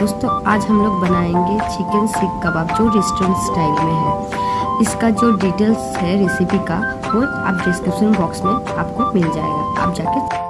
दोस्तों आज हम लोग बनाएंगे चिकन सीख कबाब जो रेस्टोरेंट स्टाइल में है। इसका जो डिटेल्स है रेसिपी का वो आप डिस्क्रिप्शन बॉक्स में आपको मिल जाएगा, आप जाके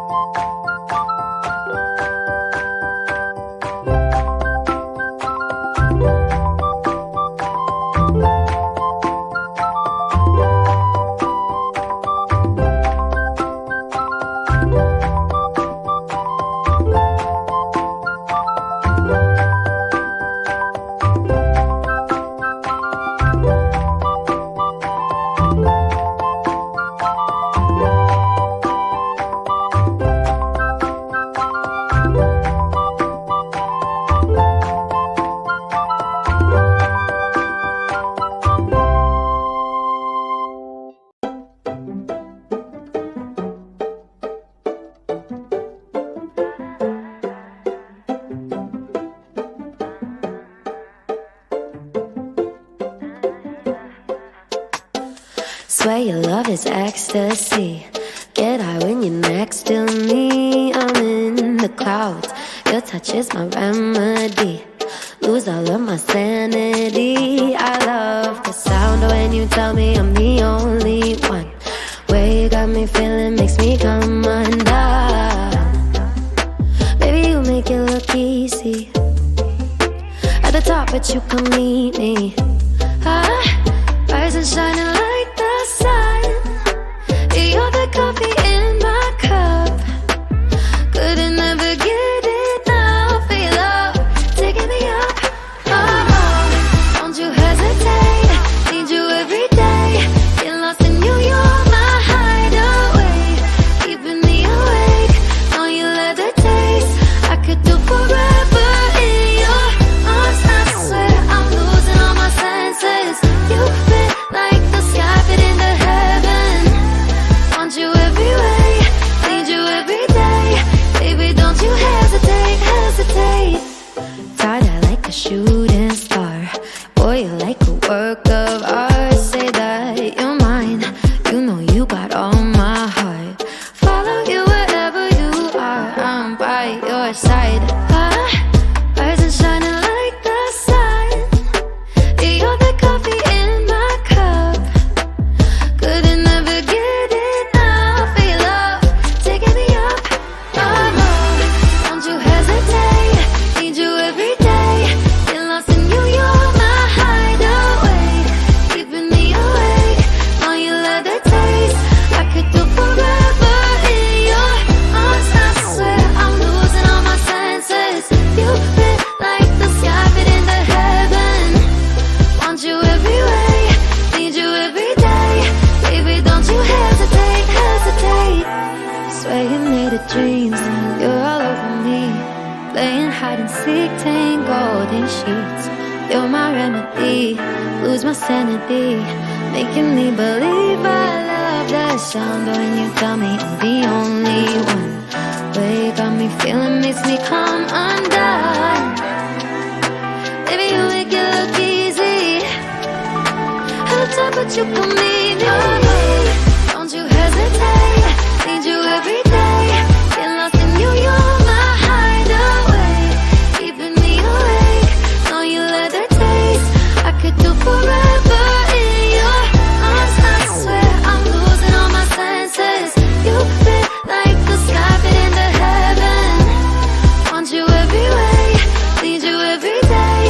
Swear your love is ecstasy. Get high when you're next to me. I'm in the clouds. Your touch is my remedy. Lose all of my sanity. I love the sound when you tell me I'm the only one. Way you got me feeling makes me come undone. Baby, you make it look easy. At the top, but you come meet me. Rise and shining like the sun. You're the coffee in my cup. Couldn't ever get enough of your love, taking me up. Oh, don't you hesitate. Need you every day. Get lost in you, you're my hideaway, keeping me awake. Know you love the taste. I could do forever in your arms. I swear I'm losing all my senses. You fit like the sky fit into heaven. Want you every way, need you every day. Baby, don't you hesitate, hesitate. Tied out like a shooting star. Boy, you're like a work of art. Say that you're mine. You know you got all my heart. Follow you wherever you are. I'm by your side. Rise and shining like the sun. You're the coffee in my cup. Couldn't never get enough of your love, taking me up. Oh, don't you hesitate. Need you every day. Get lost in you, you're my hideaway, keeping me awake. Know you love the taste. I could do forever in your arms. I swear I'm losing all my senses. You fit like the sky fit into heaven. Want you every way, need you every day. Baby, don't you hesitate, hesitate. Swear you made of dreams. You're all over me, playing hide and seek, tangled in sheets. You're my remedy, lose my sanity, making me believe I love that sound when you tell me I'm the only one. Way you got me feeling makes me come undone. Baby, you make it look easy. At the top, but you put me near me. Don't you hesitate. Need you every day. Get lost in you, you're my hideaway, keeping me awake. Know you love the taste. I could do forever in your arms. I swear I'm losing all my senses. You fit like the sky fit into heaven. Want you every way, need you every day.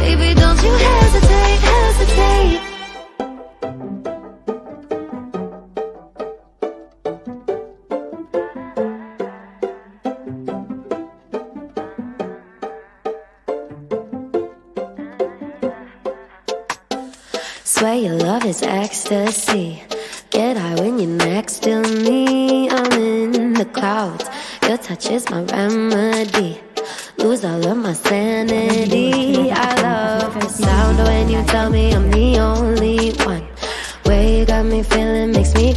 Baby, don't you hesitate, hesitate. Swear your love is ecstasy. Get high when you're next to me. I'm in the clouds. Your touch is my remedy. Lose all of my sanity. I love the sound when you tell me I'm the only one. Way you got me feeling makes me